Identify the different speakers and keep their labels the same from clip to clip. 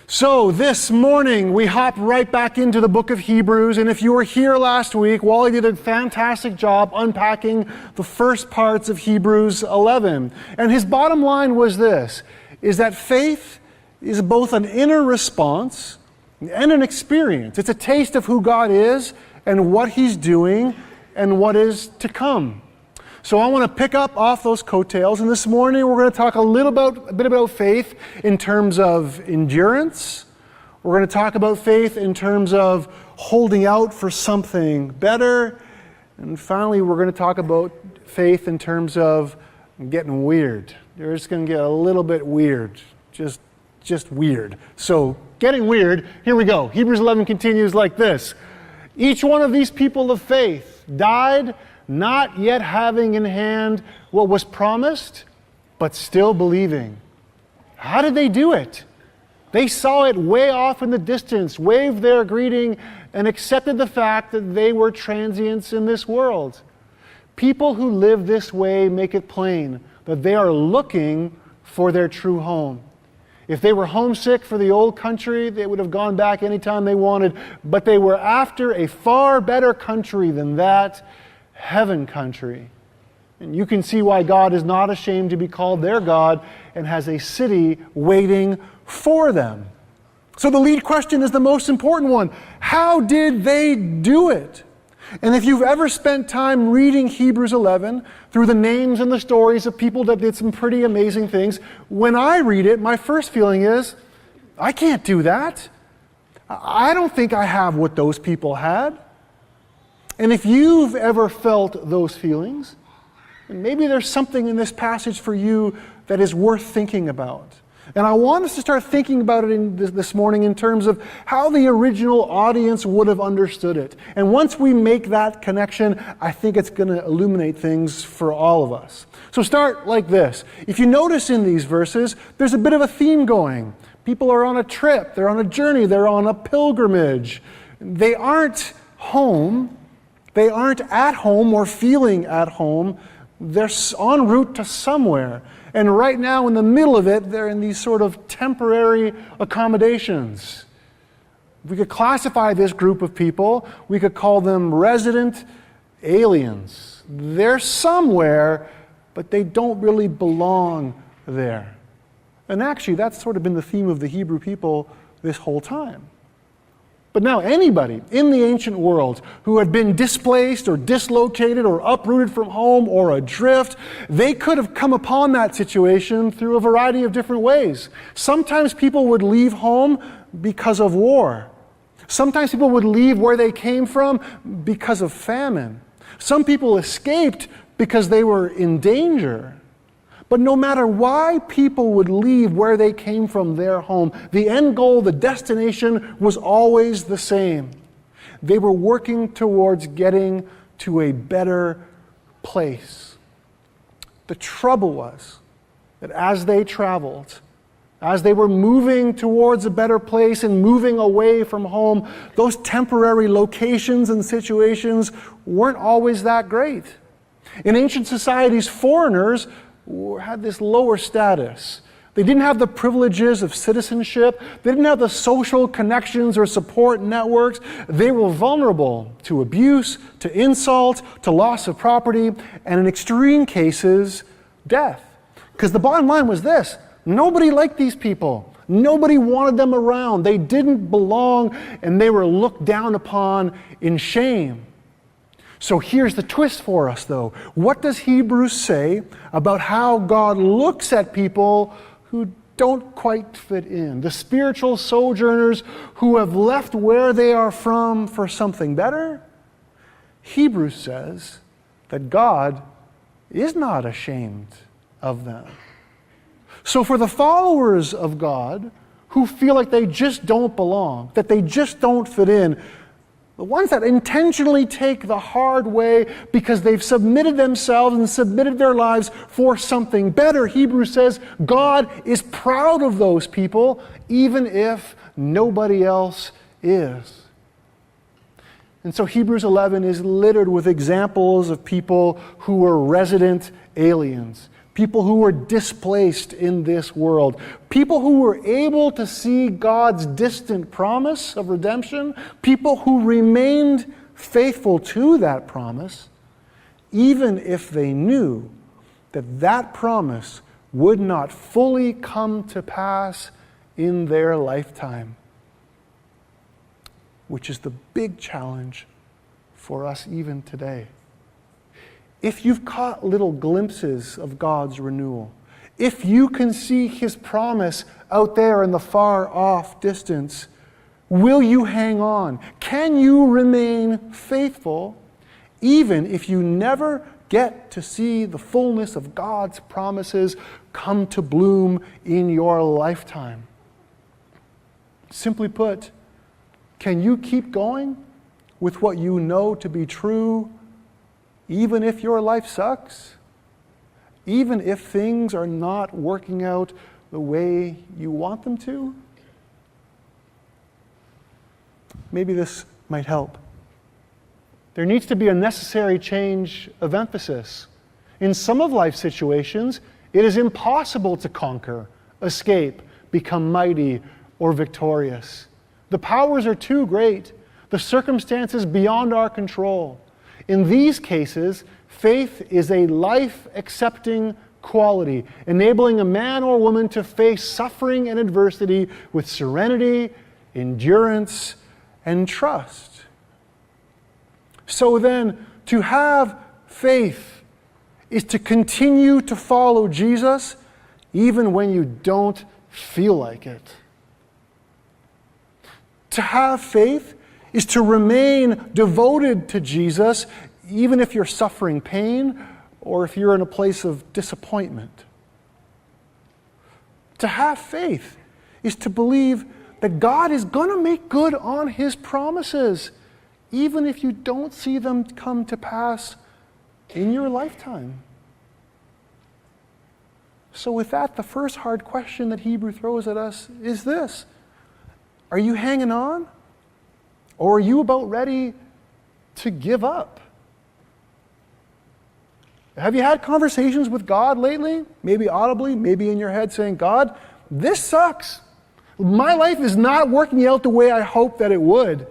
Speaker 1: So this morning, we hop right back into the book of Hebrews, and if you were here last week, Wally did a fantastic job unpacking the first parts of Hebrews 11. And his bottom line was this, is that faith is both an inner response and an experience. It's a taste of who God is and what He's doing and what is to come. So I want to pick up off those coattails, and this morning we're going to talk a bit about faith in terms of endurance. We're going to talk about faith in terms of holding out for something better. And finally, we're going to talk about faith in terms of getting weird. You're just going to get a little bit weird, just weird. So getting weird, here we go. Hebrews 11 continues like this. Each one of these people of faith died not yet having in hand what was promised, but still believing. How did they do it? They saw it way off in the distance, waved their greeting, and accepted the fact that they were transients in this world. People who live this way make it plain that they are looking for their true home. If they were homesick for the old country, they would have gone back anytime they wanted, but they were after a far better country than that, heaven country. And you can see why God is not ashamed to be called their God and has a city waiting for them. So the lead question is the most important one. How did they do it? And if you've ever spent time reading Hebrews 11 through the names and the stories of people that did some pretty amazing things, when I read it, my first feeling is, I can't do that. I don't think I have what those people had. And if you've ever felt those feelings, maybe there's something in this passage for you that is worth thinking about. And I want us to start thinking about it this morning in terms of how the original audience would have understood it. And once we make that connection, I think it's going to illuminate things for all of us. So start like this. If you notice in these verses, there's a bit of a theme going. People are on a trip, they're on a journey, they're on a pilgrimage. They aren't home. They aren't at home or feeling at home. They're en route to somewhere. And right now in the middle of it, they're in these sort of temporary accommodations. We could classify this group of people, we could call them resident aliens. They're somewhere, but they don't really belong there. And actually, that's sort of been the theme of the Hebrew people this whole time. But now anybody in the ancient world who had been displaced or dislocated or uprooted from home or adrift, they could have come upon that situation through a variety of different ways. Sometimes people would leave home because of war. Sometimes people would leave where they came from because of famine. Some people escaped because they were in danger. But no matter why people would leave where they came from, their home, the end goal, the destination was always the same. They were working towards getting to a better place. The trouble was that as they traveled, as they were moving towards a better place and moving away from home, those temporary locations and situations weren't always that great. In ancient societies, foreigners had this lower status. They didn't have the privileges of citizenship. They didn't have the social connections or support networks. They were vulnerable to abuse, to insult, to loss of property, and in extreme cases, death. Because the bottom line was this: nobody liked these people. Nobody wanted them around. They didn't belong, and they were looked down upon in shame. So here's the twist for us, though. What does Hebrews say about how God looks at people who don't quite fit in? The spiritual sojourners who have left where they are from for something better? Hebrews says that God is not ashamed of them. So for the followers of God who feel like they just don't belong, that they just don't fit in, the ones that intentionally take the hard way because they've submitted themselves and submitted their lives for something better, Hebrews says God is proud of those people even if nobody else is. And so Hebrews 11 is littered with examples of people who were resident aliens. people who were displaced in this world, people who were able to see God's distant promise of redemption, people who remained faithful to that promise, even if they knew that that promise would not fully come to pass in their lifetime, which is the big challenge for us even today. If you've caught little glimpses of God's renewal, if you can see His promise out there in the far off distance, will you hang on? Can you remain faithful even if you never get to see the fullness of God's promises come to bloom in your lifetime? Simply put, can you keep going with what you know to be true, even if your life sucks? Even if things are not working out the way you want them to? Maybe this might help. There needs to be a necessary change of emphasis. In some of life's situations, it is impossible to conquer, escape, become mighty, or victorious. The powers are too great, the circumstances beyond our control. In these cases, faith is a life-accepting quality, enabling a man or woman to face suffering and adversity with serenity, endurance, and trust. So then, to have faith is to continue to follow Jesus even when you don't feel like it. To have faith is to remain devoted to Jesus even if you're suffering pain or if you're in a place of disappointment. To have faith is to believe that God is going to make good on His promises even if you don't see them come to pass in your lifetime. So with that, the first hard question that Hebrew throws at us is this: are you hanging on? Or are you about ready to give up? Have you had conversations with God lately? Maybe audibly, maybe in your head, saying, God, this sucks. My life is not working out the way I hoped that it would.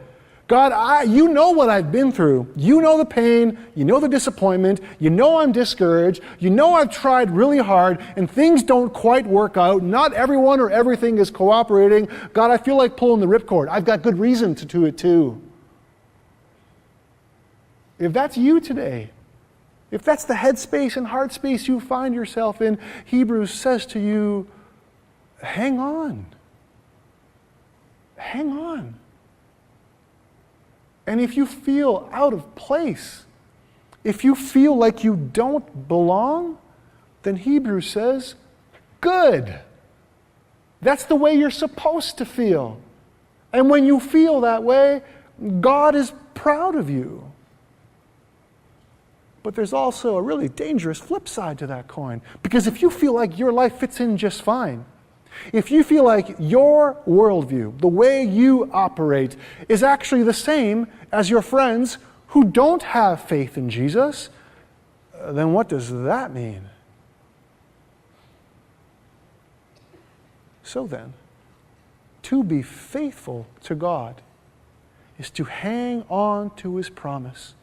Speaker 1: God, you know what I've been through. You know the pain. You know the disappointment. You know I'm discouraged. You know I've tried really hard and things don't quite work out. Not everyone or everything is cooperating. God, I feel like pulling the ripcord. I've got good reason to do it too. If that's you today, if that's the headspace and heart space you find yourself in, Hebrews says to you, hang on. Hang on. And if you feel out of place, if you feel like you don't belong, then Hebrews says, good. That's the way you're supposed to feel. And when you feel that way, God is proud of you. But there's also a really dangerous flip side to that coin. Because if you feel like your life fits in just fine, if you feel like your worldview, the way you operate, is actually the same as your friends who don't have faith in Jesus, then what does that mean? So then, to be faithful to God is to hang on to His promise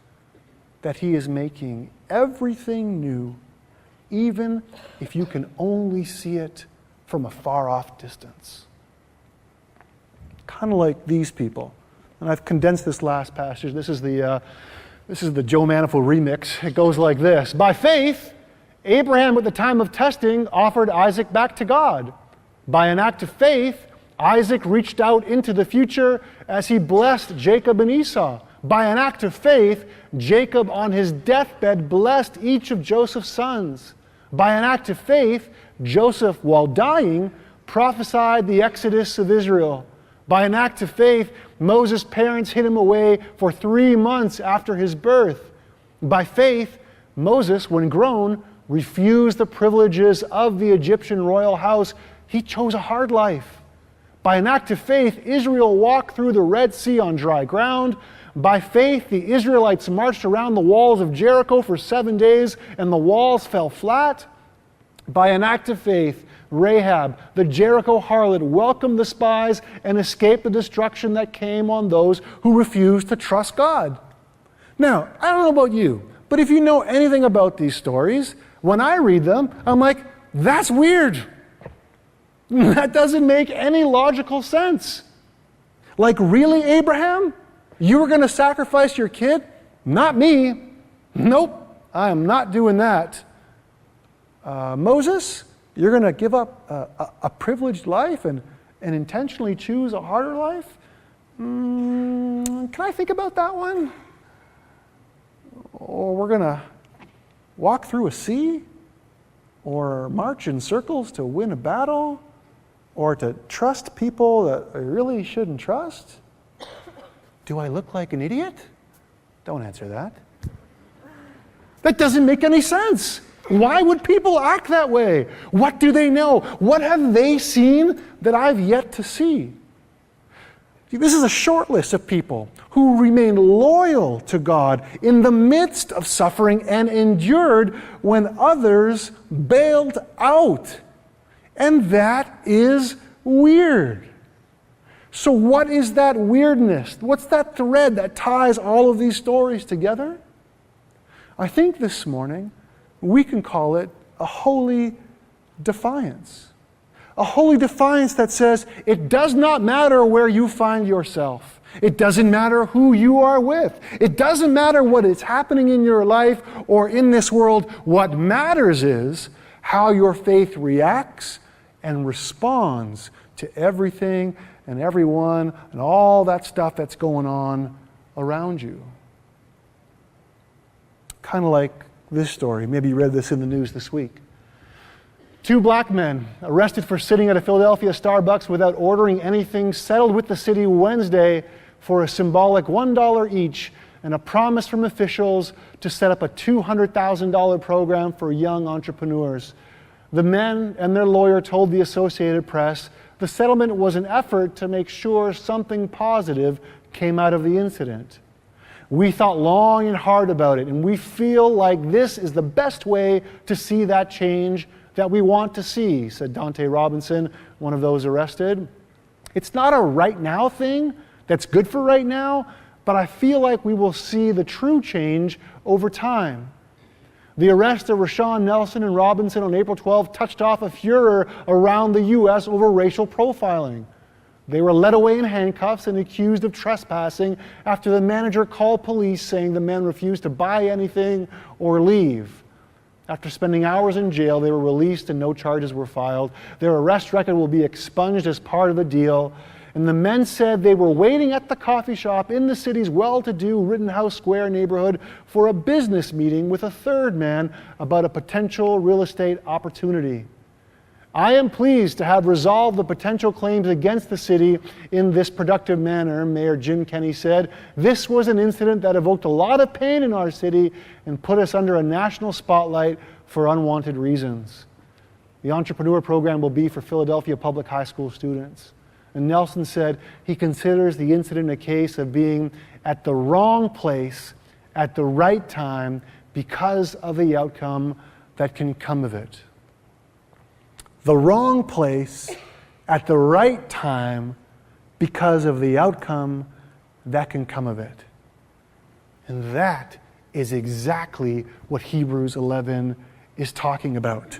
Speaker 1: that He is making everything new, even if you can only see it from a far-off distance. Kind of like these people. And I've condensed this last passage. This is the Joe Manifold remix. It goes like this. By faith, Abraham at the time of testing offered Isaac back to God. By an act of faith, Isaac reached out into the future as he blessed Jacob and Esau. By an act of faith, Jacob on his deathbed blessed each of Joseph's sons. By an act of faith, Joseph, while dying, prophesied the exodus of Israel. By an act of faith, Moses' parents hid him away for 3 months after his birth. By faith, Moses, when grown, refused the privileges of the Egyptian royal house. He chose a hard life. By an act of faith, Israel walked through the Red Sea on dry ground. By faith, the Israelites marched around the walls of Jericho for 7 days, and the walls fell flat. By an act of faith, Rahab, the Jericho harlot, welcomed the spies and escaped the destruction that came on those who refused to trust God. Now, I don't know about you, but if you know anything about these stories, when I read them, I'm like, that's weird. That doesn't make any logical sense. Like, really, Abraham? You were going to sacrifice your kid? Not me. Nope, I am not doing that. Moses, you're going to give up a privileged life and intentionally choose a harder life? Can I think about that one? Or we're going to walk through a sea? Or march in circles to win a battle? Or to trust people that I really shouldn't trust? Do I look like an idiot? Don't answer that. That doesn't make any sense. Why would people act that way? What do they know? What have they seen that I've yet to see? See, this is a short list of people who remained loyal to God in the midst of suffering and endured when others bailed out. And that is weird. So what is that weirdness? What's that thread that ties all of these stories together? I think this morning we can call it a holy defiance. A holy defiance that says it does not matter where you find yourself. It doesn't matter who you are with. It doesn't matter what is happening in your life or in this world. What matters is how your faith reacts and responds to everything and everyone and all that stuff that's going on around you. Kind of like this story. Maybe you read this in the news this week. 2 black men arrested for sitting at a Philadelphia Starbucks without ordering anything, settled with the city Wednesday for a symbolic $1 each and a promise from officials to set up a $200,000 program for young entrepreneurs. The men and their lawyer told the Associated Press the settlement was an effort to make sure something positive came out of the incident. We thought long and hard about it, and we feel like this is the best way to see that change that we want to see, said Dante Robinson, one of those arrested. It's not a right now thing that's good for right now, but I feel like we will see the true change over time. The arrest of Rashawn Nelson and Robinson on April 12 touched off a furor around the U.S. over racial profiling. They were led away in handcuffs and accused of trespassing after the manager called police saying the men refused to buy anything or leave. After spending hours in jail, they were released and no charges were filed. Their arrest record will be expunged as part of the deal. And the men said they were waiting at the coffee shop in the city's well-to-do Rittenhouse Square neighborhood for a business meeting with a third man about a potential real estate opportunity. I am pleased to have resolved the potential claims against the city in this productive manner, Mayor Jim Kenney said. This was an incident that evoked a lot of pain in our city and put us under a national spotlight for unwanted reasons. The entrepreneur program will be for Philadelphia Public High School students. And Nelson said he considers the incident a case of being at the wrong place at the right time because of the outcome that can come of it. The wrong place at the right time because of the outcome that can come of it. And that is exactly what Hebrews 11 is talking about.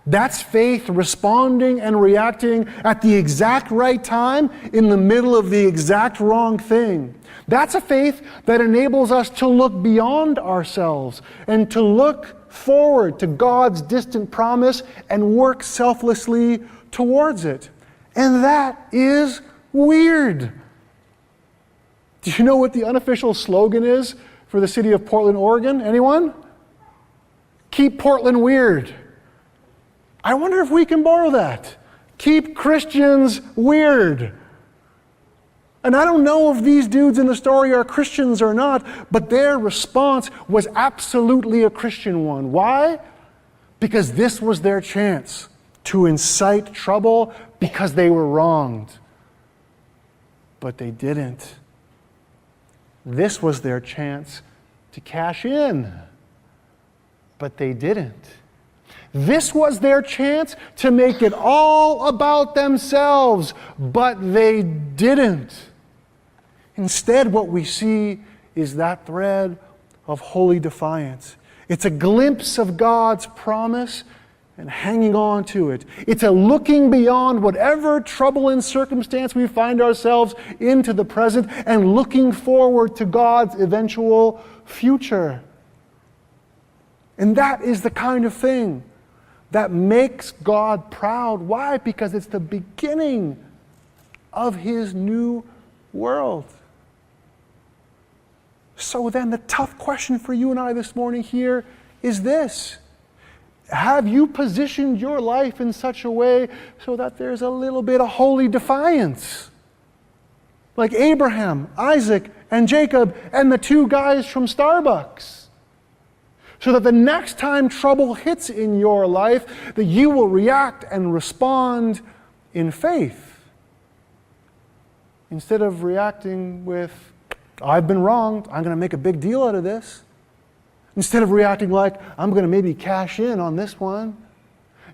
Speaker 1: That's faith responding and reacting at the exact right time in the middle of the exact wrong thing. That's a faith that enables us to look beyond ourselves and to look forward to God's distant promise and work selflessly towards it. And that is weird. Do you know what the unofficial slogan is for the city of Portland, Oregon? Anyone? Keep Portland weird. I wonder if we can borrow that. Keep Christians weird. And I don't know if these dudes in the story are Christians or not, but their response was absolutely a Christian one. Why? Because this was their chance to incite trouble because they were wronged. But they didn't. This was their chance to cash in. But they didn't. This was their chance to make it all about themselves, but they didn't. Instead, what we see is that thread of holy defiance. It's a glimpse of God's promise and hanging on to it. It's a looking beyond whatever trouble and circumstance we find ourselves into the present and looking forward to God's eventual future. And that is the kind of thing that makes God proud. Why? Because it's the beginning of His new world. So then the tough question for you and I this morning here is this. Have you positioned your life in such a way so that there's a little bit of holy defiance? Like Abraham, Isaac, and Jacob, and the two guys from Starbucks. So that the next time trouble hits in your life, that you will react and respond in faith. Instead of reacting with, I've been wronged, I'm going to make a big deal out of this. Instead of reacting like, I'm going to maybe cash in on this one.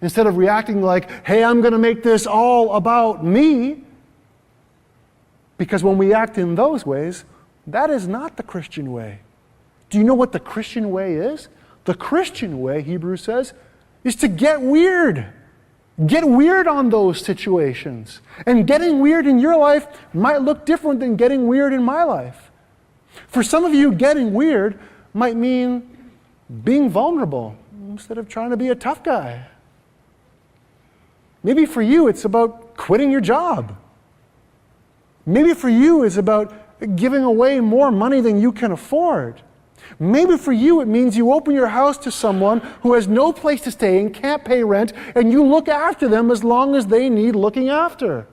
Speaker 1: Instead of reacting like, hey, I'm going to make this all about me. Because when we act in those ways, that is not the Christian way. Do you know what the Christian way is? The Christian way, Hebrews says, is to get weird. Get weird on those situations. And getting weird in your life might look different than getting weird in my life. For some of you, getting weird might mean being vulnerable instead of trying to be a tough guy. Maybe for you, it's about quitting your job. Maybe for you, it's about giving away more money than you can afford. Maybe for you, it means you open your house to someone who has no place to stay and can't pay rent, and you look after them as long as they need looking after.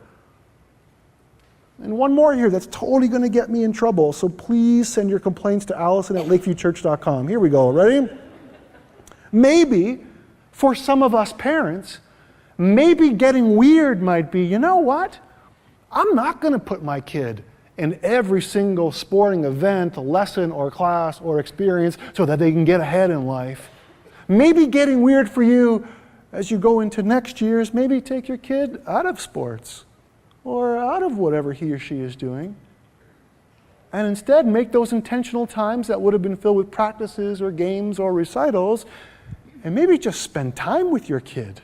Speaker 1: And one more here that's totally going to get me in trouble, so please send your complaints to Allison@lakeviewchurch.com. Here we go. Ready? Maybe, for some of us parents, maybe getting weird might be, you know what? I'm not going to put my kid in every single sporting event, lesson, or class, or experience so that they can get ahead in life. Maybe getting weird for you as you go into next year's, maybe take your kid out of sports or out of whatever he or she is doing. And instead make those intentional times that would have been filled with practices or games or recitals, and maybe just spend time with your kid.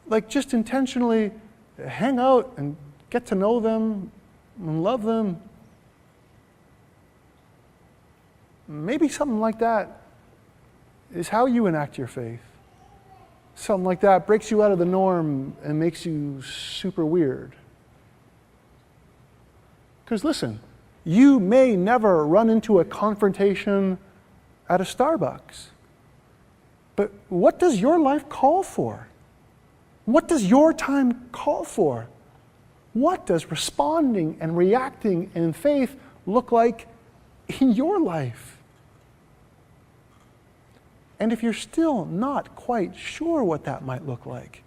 Speaker 1: Like just intentionally hang out and get to know them and love them. Maybe something like that is how you enact your faith. Something like that breaks you out of the norm and makes you super weird. Because listen, you may never run into a confrontation at a Starbucks. But what does your life call for? What does your time call for? What does responding and reacting in faith look like in your life? And if you're still not quite sure what that might look like,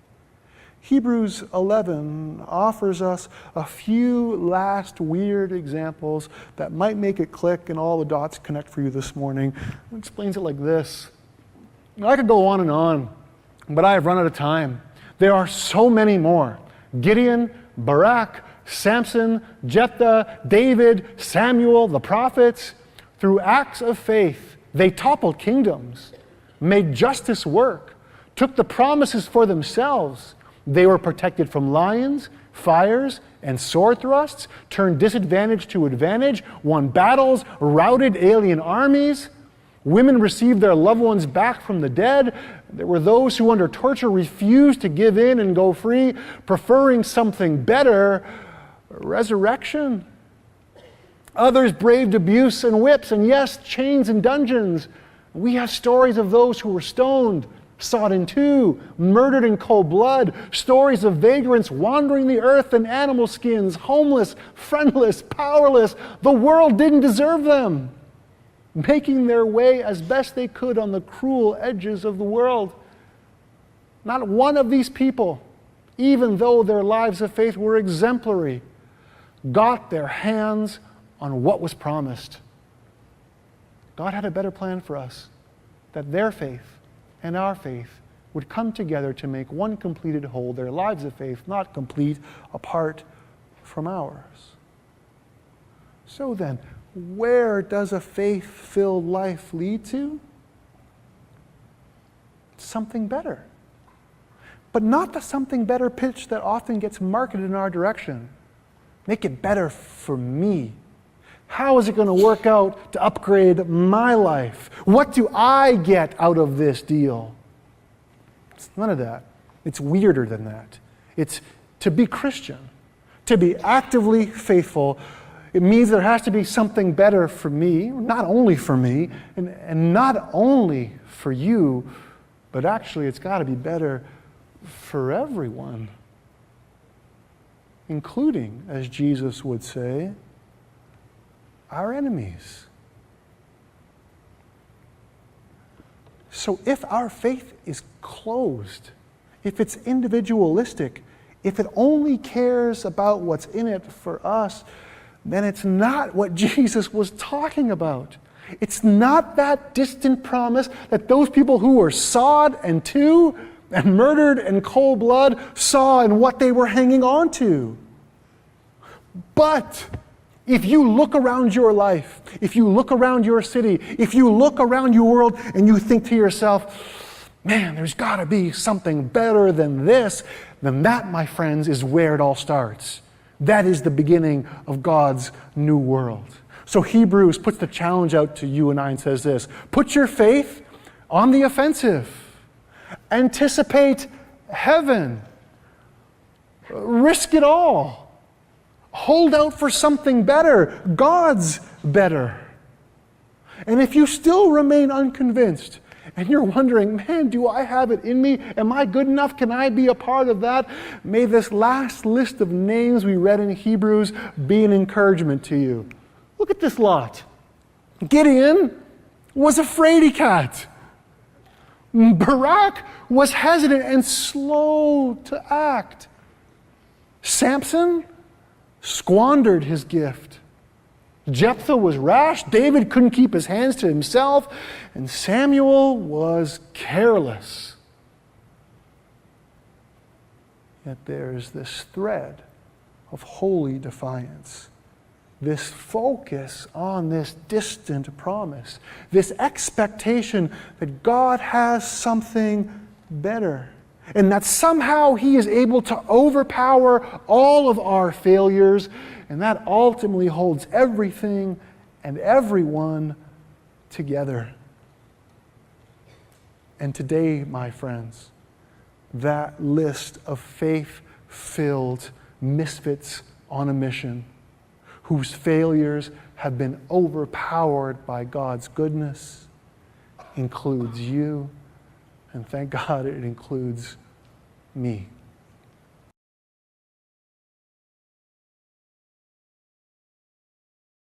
Speaker 1: Hebrews 11 offers us a few last weird examples that might make it click and all the dots connect for you this morning. It explains it like this. I could go on, but I have run out of time. There are so many more. Gideon, Barak, Samson, Jephthah, David, Samuel, the prophets. Through acts of faith, they toppled kingdoms, made justice work, took the promises for themselves. They were protected from lions, fires, and sword thrusts, turned disadvantage to advantage, won battles, routed alien armies. Women received their loved ones back from the dead. There were those who under torture refused to give in and go free, preferring something better, resurrection. Others braved abuse and whips, and yes, chains and dungeons. We have stories of those who were stoned, sawed in two, murdered in cold blood, stories of vagrants wandering the earth in animal skins, homeless, friendless, powerless. The world didn't deserve them, making their way as best they could on the cruel edges of the world. Not one of these people, even though their lives of faith were exemplary, got their hands on what was promised. God had a better plan for us, that their faith and our faith would come together to make one completed whole, their lives of faith not complete apart from ours. So then, where does a faith-filled life lead to? Something better. But not the something better pitch that often gets marketed in our direction. Make it better for me. How is it going to work out to upgrade my life? What do I get out of this deal? It's none of that. It's weirder than that. It's to be Christian, to be actively faithful. It means there has to be something better for me, not only for me, and not only for you, but actually it's got to be better for everyone, including, as Jesus would say, our enemies. So if our faith is closed, if it's individualistic, if it only cares about what's in it for us, then it's not what Jesus was talking about. It's not that distant promise that those people who were sawed in two and murdered in cold blood saw in what they were hanging on to. But if you look around your life, if you look around your city, if you look around your world and you think to yourself, man, there's got to be something better than this, then that, my friends, is where it all starts. That is the beginning of God's new world. So Hebrews puts the challenge out to you and I and says this: put your faith on the offensive. Anticipate heaven. Risk it all. Hold out for something better, God's better. And if you still remain unconvinced, and you're wondering, man, do I have it in me? Am I good enough? Can I be a part of that? May this last list of names we read in Hebrews be an encouragement to you. Look at this lot. Gideon was a fraidy cat. Barak was hesitant and slow to act. Samson squandered his gift. Jephthah was rash. David couldn't keep his hands to himself. And Samuel was careless. Yet there's this thread of holy defiance, this focus on this distant promise, this expectation that God has something better, and that somehow He is able to overpower all of our failures, and that ultimately holds everything and everyone together. And today, my friends, that list of faith-filled misfits on a mission, whose failures have been overpowered by God's goodness, includes you, and thank God it includes me.